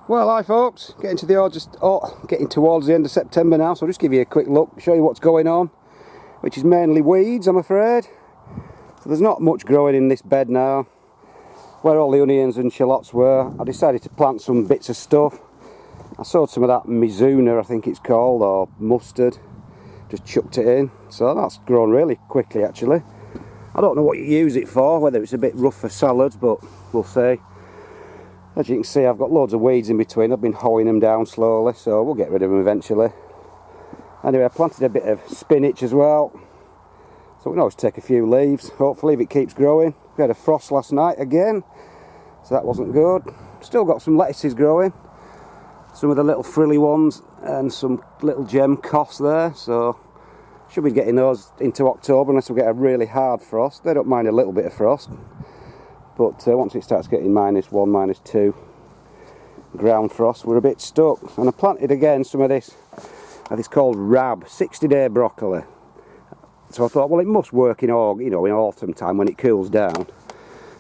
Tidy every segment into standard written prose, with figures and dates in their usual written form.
Well, hi folks, getting towards the end of September now, so I'll just give you a quick look, show you what's going on, which is mainly weeds, I'm afraid. So there's not much growing in this bed now. Where all the onions and shallots were, I decided to plant some bits of stuff. I sowed some of that Mizuna, I think it's called, or mustard, just chucked it in, so that's grown really quickly actually. I don't know what you use it for, whether it's a bit rough for salads, but we'll see. As you can see, I've got loads of weeds in between. I've been hoeing them down slowly, so we'll get rid of them eventually. Anyway, I planted a bit of spinach as well, so we can always take a few leaves, hopefully, if it keeps growing. We had a frost last night again, so that wasn't good. Still got some lettuces growing, some of the little frilly ones, and some little gem costs there, so should be getting those into October unless we get a really hard frost. They don't mind a little bit of frost. But once it starts getting -1, -2 ground frost, we're a bit stuck. And I planted again some of this called Rab, 60-day broccoli. So I thought, well, it must work in autumn time when it cools down.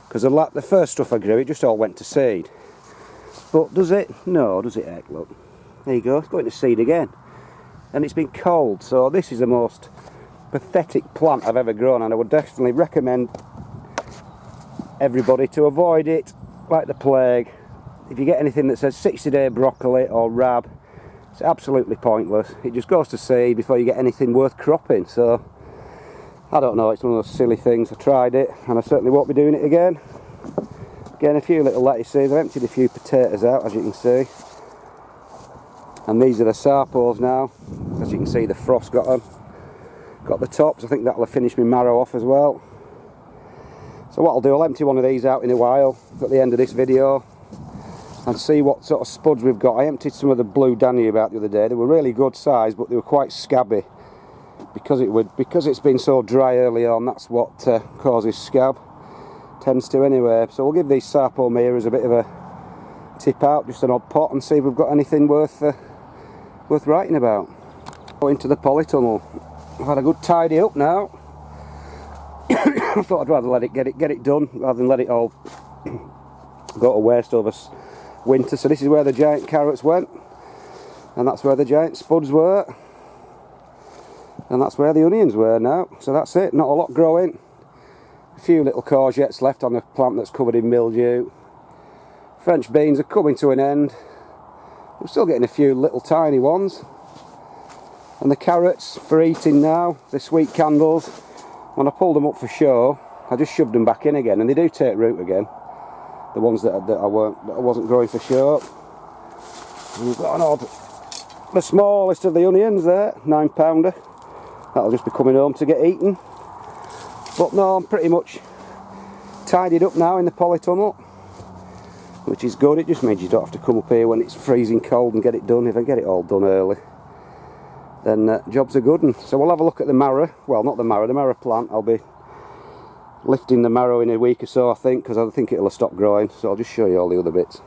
Because the first stuff I grew, it just all went to seed. But does it? No, does it, heck? Look. There you go, it's going to seed again. And it's been cold, so this is the most pathetic plant I've ever grown, and I would definitely recommend everybody to avoid it like the plague. If you get anything that says 60-day broccoli or Rab, it's absolutely pointless. It just goes to seed before you get anything worth cropping. So I don't know, it's one of those silly things. I tried it and I certainly won't be doing it again. Again, a few little lettuces. I've emptied a few potatoes out, as you can see, and these are the sarpos now. As you can see, the frost got them, got the tops. I think that'll have finished my marrow off as well. So what I'll do, I'll empty one of these out in a while at the end of this video and see what sort of spuds we've got. I emptied some of the blue Danube out the other day. They were really good size, but they were quite scabby because it's been so dry early on. That's what causes scab, tends to anyway. So we'll give these Sarpomeras a bit of a tip out, just an odd pot, and see if we've got anything worth writing about. Go into the polytunnel. I've had a good tidy up now. I thought I'd rather get it done rather than let it all go to waste over winter. So this is where the giant carrots went, and that's where the giant spuds were, and that's where the onions were now. So that's it, not a lot growing. A few little courgettes left on the plant that's covered in mildew. French beans are coming to an end. We're still getting a few little tiny ones. And the carrots for eating now, the sweet candles, when I pulled them up for show, I just shoved them back in again, and they do take root again. The ones that I wasn't growing for show. And we've got the smallest of the onions there, 9-pounder. That'll just be coming home to get eaten. But no, I'm pretty much tidied up now in the polytunnel, which is good. It just means you don't have to come up here when it's freezing cold and get it done. If I get it all done early, then jobs are good. And so we'll have a look at the marrow. Well, not the marrow plant. I'll be lifting the marrow in a week or so, I think, because I think it'll have stopped growing. So I'll just show you all the other bits.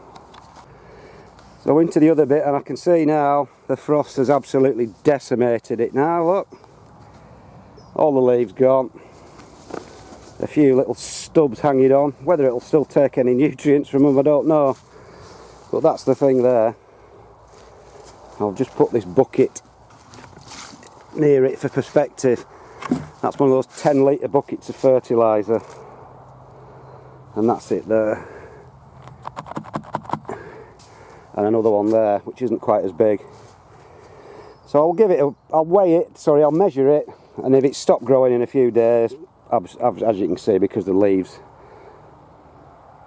So into the other bit, and I can see now the frost has absolutely decimated it now. Look, all the leaves gone. A few little stubs hanging on. Whether it'll still take any nutrients from them, I don't know. But that's the thing there. I'll just put this bucket near it for perspective. That's one of those 10-litre buckets of fertiliser, and that's it there, and another one there which isn't quite as big. So I'll measure it, and if it's stopped growing in a few days, as you can see, because the leaves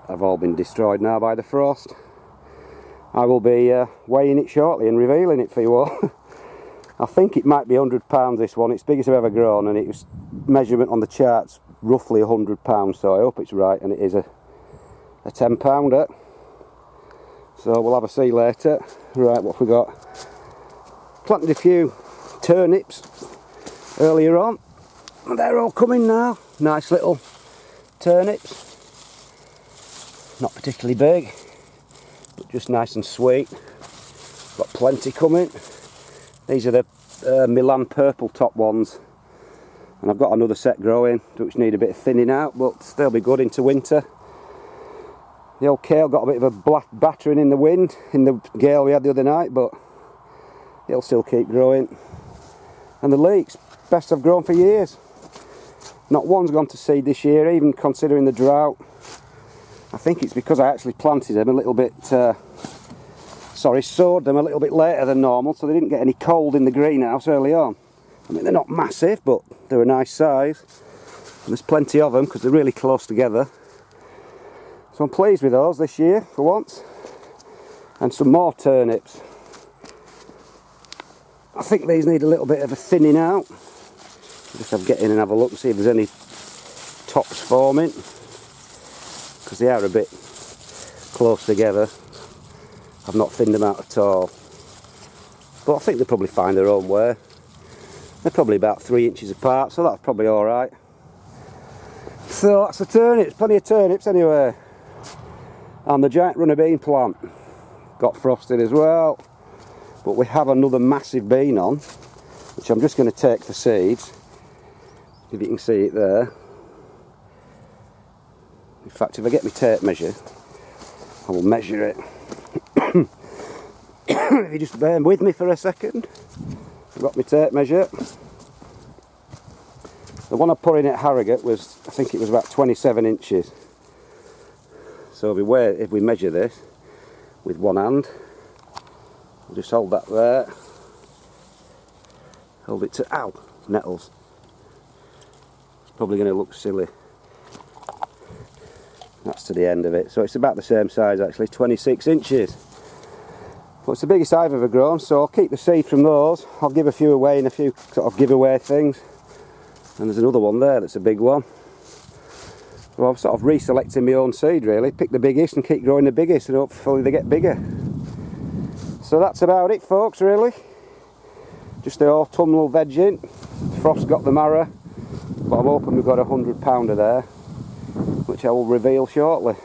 have all been destroyed now by the frost, I will be weighing it shortly and revealing it for you all. I think it might be £100, this one. It's the biggest I've ever grown, and it was measurement on the charts roughly £100, so I hope it's right, and it is a 10-pounder. So we'll have a see later. Right, what have we got? Planted a few turnips earlier on, and they're all coming now. Nice little turnips. Not particularly big, but just nice and sweet. Got plenty coming. These are the Milan purple top ones, and I've got another set growing which need a bit of thinning out, but they'll be good into winter. The old kale got a bit of a black battering in the wind, in the gale we had the other night, but it'll still keep growing. And the leeks, best I've grown for years. Not one's gone to seed this year, even considering the drought. I think it's because I actually planted them a little bit, sowed them a little bit later than normal, so they didn't get any cold in the greenhouse early on. I mean, they're not massive, but they're a nice size. And there's plenty of them because they're really close together. So I'm pleased with those this year, for once. And some more turnips. I think these need a little bit of a thinning out. Just have to get in and have a look and see if there's any tops forming. Because they are a bit close together. I've not thinned them out at all. But I think they'll probably find their own way. They're probably about 3 inches apart, so that's probably alright. So that's the turnips, plenty of turnips anyway. And the giant runner bean plant got frosted as well. But we have another massive bean on, which I'm just going to take the seeds. If you can see it there. In fact, if I get my tape measure, I will measure it. If you just bear with me for a second. I've got my tape measure. The one I put in at Harrogate was, I think it was about 27 inches. So if we measure this with one hand, we'll just hold that there. Hold it to, ow, nettles. It's probably going to look silly. That's to the end of it. So it's about the same size actually, 26 inches. But it's the biggest I've ever grown, so I'll keep the seed from those. I'll give a few away in a few sort of giveaway things. And there's another one there that's a big one. So I'm sort of reselecting my own seed really. Pick the biggest and keep growing the biggest and hopefully they get bigger. So that's about it folks really. Just the autumnal vegging. Frost got the marrow, but I'm hoping we've got 100 pounder there, which I will reveal shortly.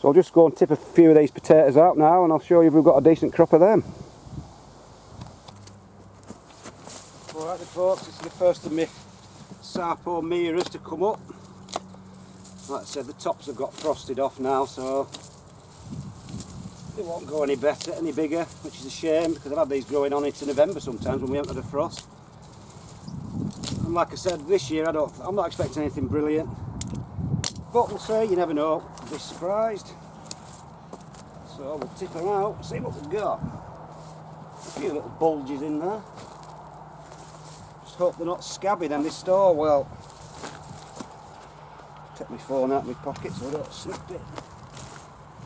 So I'll just go and tip a few of these potatoes out now and I'll show you if we've got a decent crop of them. Alright then folks, this is the first of my Sarpo mirrors to come up. Like I said, the tops have got frosted off now, so they won't go any better, any bigger, which is a shame because I've had these growing on into November sometimes when we haven't had a frost. And like I said, this year I'm not expecting anything brilliant, but we'll see, you never know, I'll be surprised. So we'll tip them out and see what we've got. A few little bulges in there. Just hope they're not scabby then they store well. Take my phone out of my pocket so I don't slip it.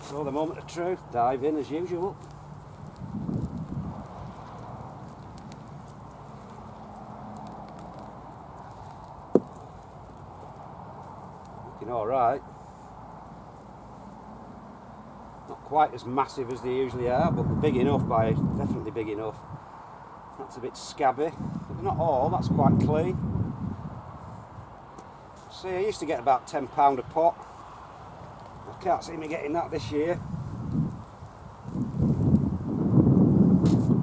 So the moment of truth, dive in as usual. Looking alright. Not quite as massive as they usually are, but they're big enough, definitely big enough. That's a bit scabby, but not all, that's quite clean. See, I used to get about £10 a pot. I can't see me getting that this year.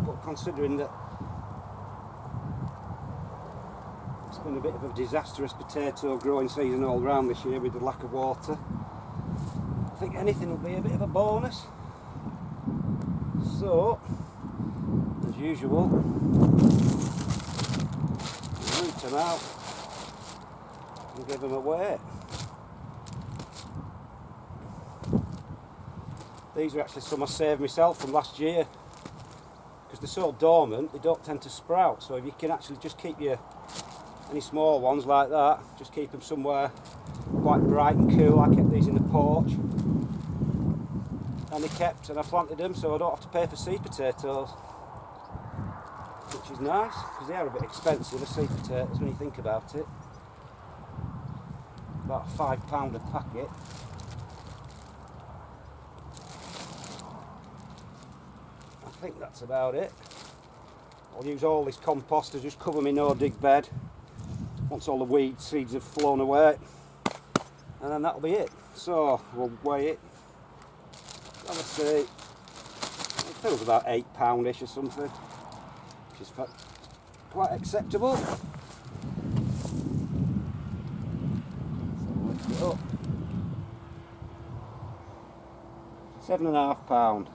But considering that it's been a bit of a disastrous potato growing season all round this year with the lack of water, I think anything will be a bit of a bonus. So, as usual, root them out and give them away. These are actually some I saved myself from last year because they're so dormant they don't tend to sprout, so if you can actually just keep any small ones like that, just keep them somewhere quite bright and cool. I kept these in the porch and and I planted them so I don't have to pay for seed potatoes, which is nice because they are a bit expensive, the seed potatoes, when you think about it. About £5 a packet. I think that's about it. I'll use all this compost to just cover my no-dig bed once all the weed seeds have flown away, and then that'll be it. So we'll weigh it. Let's see, it feels about £8-ish or something, which is quite acceptable. So lift it up. £7.5.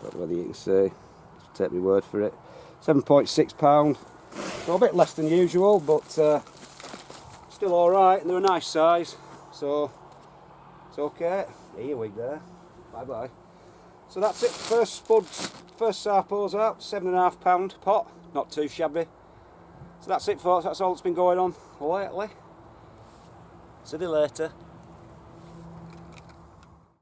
Don't know whether you can see, just take my word for it. £7.6. So a bit less than usual, but still alright, and they're a nice size, so it's okay. Earwig there, bye bye. So that's it, first spuds, first Sarpos out, £7.5 pot, not too shabby. So that's it folks, that's all that's been going on lately. See you later.